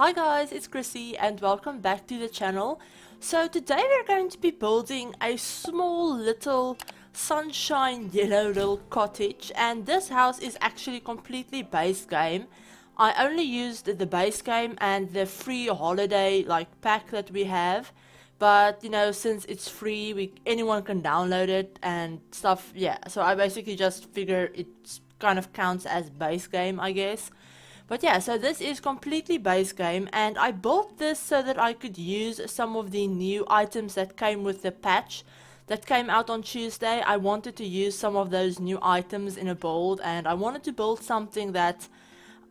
Hi guys, it's Chrissie and welcome back to the channel. So today we're going to be building a small little sunshine yellow little cottage, and this house is actually completely base game. I only used the base game and the free holiday pack that we have, but you know, since it's free, anyone can download it and stuff. Yeah, so I basically just figure it kind of counts as base game, I guess. But yeah, so this is completely base game, and I built this so that I could use some of the new items that came with the patch that came out on Tuesday. I wanted to use some of those new items in a build, and I wanted to build something that,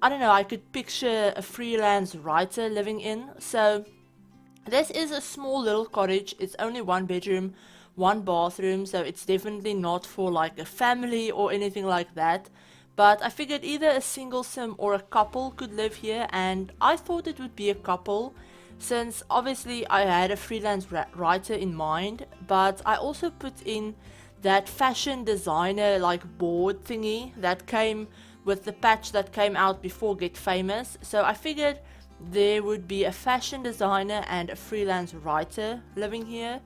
I don't know, I could picture a freelance writer living in. So this is a small little cottage. It's only one bedroom, one bathroom, so it's definitely not for like a family or anything like that. But I figured either a single sim or a couple could live here, and I thought it would be a couple, since obviously I had a freelance writer in mind, but I also put in that fashion designer board thingy that came with the patch that came out before Get Famous. So I figured there would be a fashion designer and a freelance writer living here.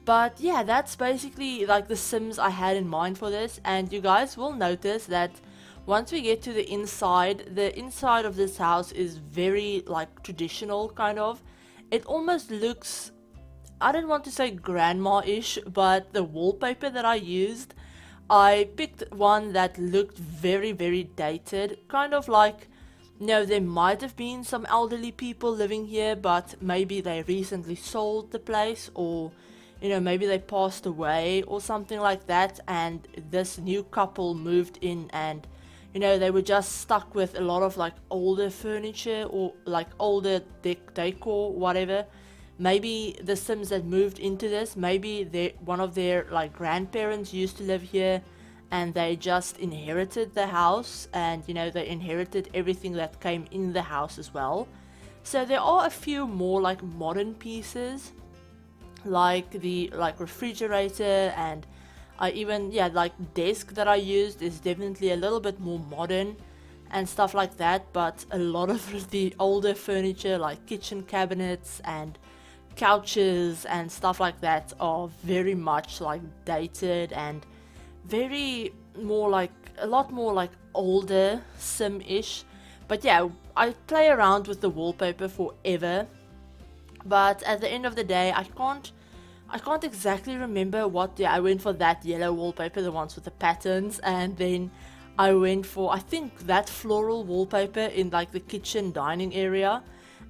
But yeah, that's basically like the sims I had in mind for this, and you guys will notice that once we get to the inside of this house is very like traditional kind of. It almost looks, I don't want to say grandma-ish, but the wallpaper that I used, I picked one that looked very, very dated, kind of like, you know, there might have been some elderly people living here, but maybe they recently sold the place, or you know, maybe they passed away or something like that, and this new couple moved in, and you know, they were just stuck with a lot of like older furniture or like older decor, whatever. Maybe the sims that moved into this, maybe one of their like grandparents used to live here, and they just inherited the house, and you know, they inherited everything that came in the house as well. So there are a few more like modern pieces, like the refrigerator, and I even, yeah, like desk that I used is definitely a little bit more modern and stuff like that, but a lot of the older furniture like kitchen cabinets and couches and stuff like that are very much like dated and very more like a lot more like older sim-ish. But yeah, I play around with the wallpaper forever, but at the end of the day I can't exactly remember what. Yeah, I went for that yellow wallpaper, the ones with the patterns, and then I went for, I think, that floral wallpaper in like the kitchen dining area,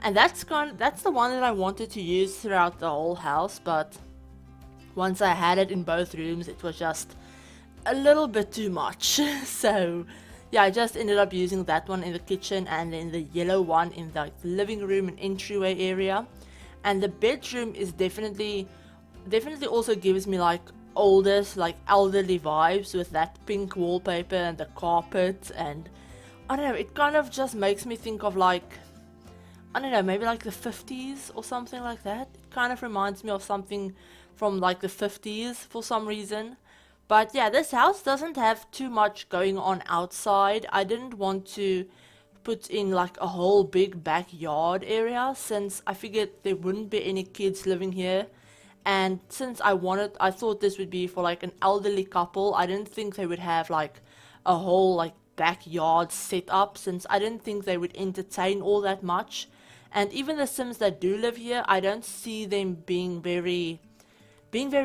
and that's the one that I wanted to use throughout the whole house. But once I had it in both rooms, it was just a little bit too much. So yeah, I just ended up using that one in the kitchen, and then the yellow one in like the living room and entryway area. And the bedroom is definitely also gives me like oldest, like elderly vibes with that pink wallpaper and the carpet, and I don't know, it kind of just makes me think of like, I don't know, maybe like the 50s or something like that. It kind of reminds me of something from like the 50s for some reason. But yeah, this house doesn't have too much going on outside. I didn't want to put in like a whole big backyard area, since I figured there wouldn't be any kids living here. And since I thought this would be for like an elderly couple, I didn't think they would have like a whole like backyard set up, since I didn't think they would entertain all that much. And even the sims that do live here, I don't see them being very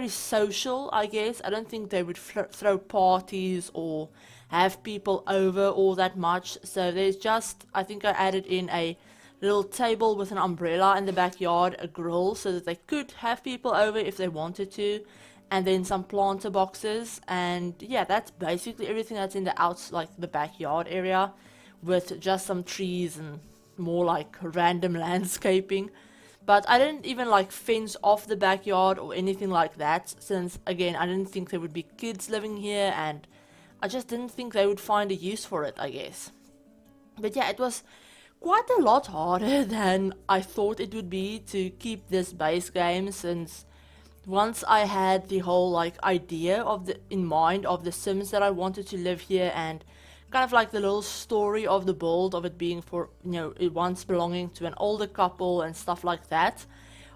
social, I guess. I don't think they would throw parties or have people over all that much. So there's just, I think I added in a little table with an umbrella in the backyard, a grill so that they could have people over if they wanted to, and then some planter boxes. And yeah, that's basically everything that's in the backyard area, with just some trees and more like random landscaping. But I didn't even like fence off the backyard or anything like that, since again, I didn't think there would be kids living here, and I just didn't think they would find a use for it, I guess. But yeah, it was quite a lot harder than I thought it would be to keep this base game, since once I had the whole like idea in mind of the sims that I wanted to live here and kind of like the little story of the build, of it being for, you know, it once belonging to an older couple and stuff like that.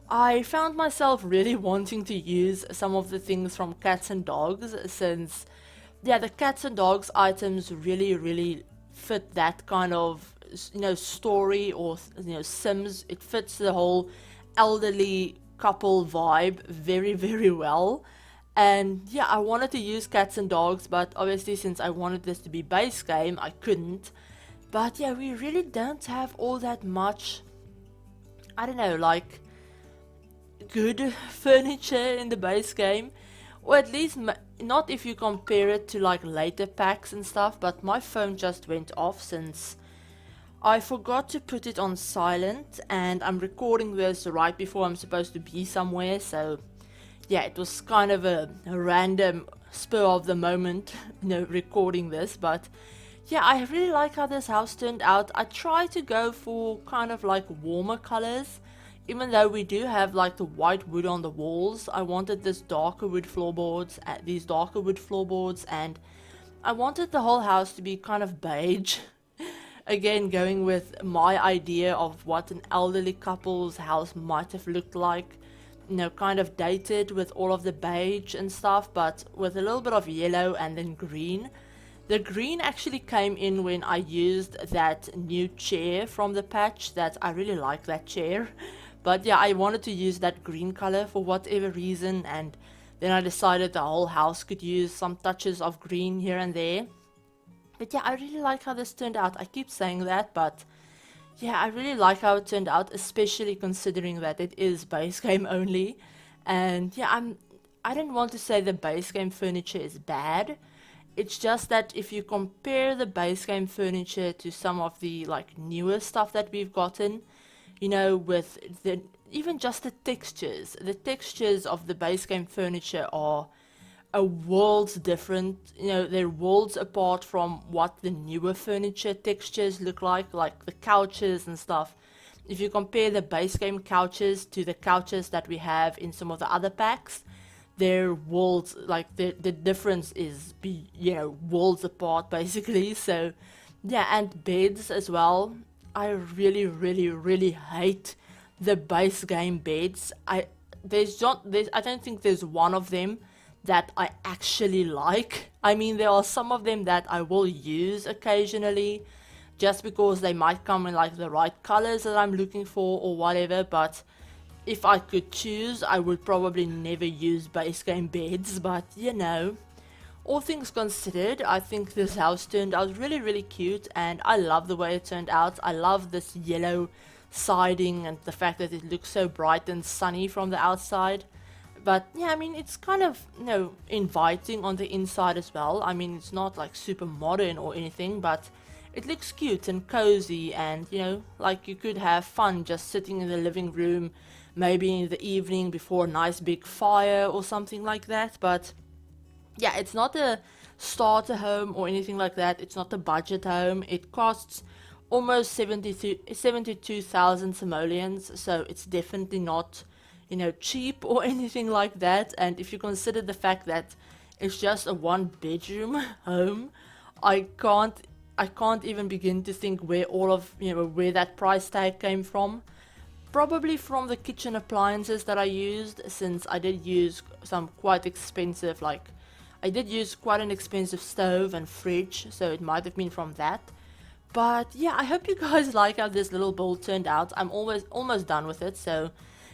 I found myself really wanting to use some of the things from Cats and Dogs, since, yeah, the Cats and Dogs items really fit that kind of, you know, story, or, you know, Sims. It fits the whole elderly couple vibe very well. And yeah, I wanted to use Cats and Dogs, but obviously since I wanted this to be base game, I couldn't. But yeah, we really don't have all that much, I don't know, like, good furniture in the base game. Or at least not if you compare it to like later packs and stuff. But my phone just went off since I forgot to put it on silent, and I'm recording this right before I'm supposed to be somewhere, so yeah, it was kind of a random spur of the moment, you know, recording this. But yeah, I really like how this house turned out. I try to go for kind of like warmer colors, even though we do have like the white wood on the walls. I wanted these darker wood floorboards, and I wanted the whole house to be kind of beige. Again, going with my idea of what an elderly couple's house might have looked like. You know, kind of dated with all of the beige and stuff, but with a little bit of yellow and then green. The green actually came in when I used that new chair from the patch. That I really like that chair. But yeah, I wanted to use that green color for whatever reason, and then I decided the whole house could use some touches of green here and there. But yeah, I really like how this turned out. I keep saying that, but yeah, I really like how it turned out, especially considering that it is base game only. And yeah, I don't want to say the base game furniture is bad. It's just that if you compare the base game furniture to some of the like newer stuff that we've gotten, you know, with the even just the textures of the base game furniture are a world different. You know, they're worlds apart from what the newer furniture textures look like the couches and stuff. If you compare the base game couches to the couches that we have in some of the other packs, they're worlds, like the difference is, you know, worlds apart basically. So yeah, and beds as well. I really hate the base game beds. I don't think there's one of them that I actually like. I mean, there are some of them that I will use occasionally, just because they might come in like the right colors that I'm looking for or whatever. But if I could choose, I would probably never use base game beds. But you know, all things considered, I think this house turned out really cute, and I love the way it turned out. I love this yellow siding and the fact that it looks so bright and sunny from the outside. But yeah, I mean, it's kind of, you know, inviting on the inside as well. I mean, it's not like super modern or anything, but it looks cute and cozy, and you know, like you could have fun just sitting in the living room, maybe in the evening before a nice big fire or something like that. But yeah, it's not a starter home or anything like that. It's not a budget home. It costs almost 72,000 simoleons, so it's definitely not, you know, cheap or anything like that. And if you consider the fact that it's just a one bedroom home, I can't even begin to think where all of, you know, where that price tag came from. Probably from the kitchen appliances that I used, since I did use some quite expensive, like I did use quite an expensive stove and fridge, so it might have been from that. But yeah, I hope you guys like how this little build turned out. I'm almost done with it, so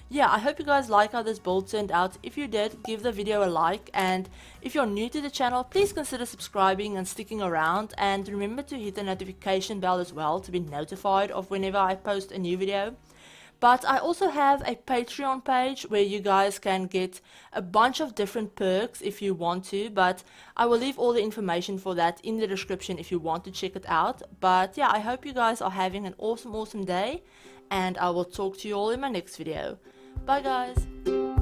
yeah, I hope you guys like how this build turned out. If you did, give the video a like, and if you're new to the channel, please consider subscribing and sticking around, and remember to hit the notification bell as well to be notified of whenever I post a new video. But I also have a Patreon page where you guys can get a bunch of different perks if you want to, but I will leave all the information for that in the description if you want to check it out. But yeah, I hope you guys are having an awesome day, and I will talk to you all in my next video. Bye guys!